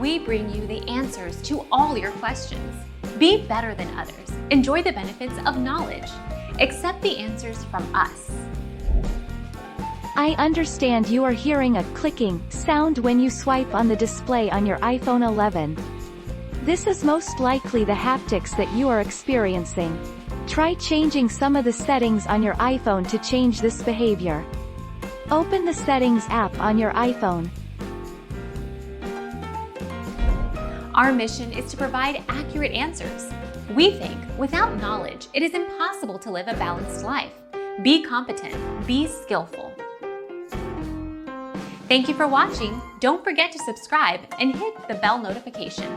We bring you the answers to all your questions. Be better than others. Enjoy the benefits of knowledge. Accept the answers from us. I understand you are hearing a clicking sound when you swipe on the display on your iPhone 11. This is most likely the haptics that you are experiencing. Try changing some of the settings on your iPhone to change this behavior. Open the Settings app on your iPhone. Our mission is to provide accurate answers. We think without knowledge, it is impossible to live a balanced life. Be competent, be skillful. Thank you for watching. Don't forget to subscribe and hit the bell notification.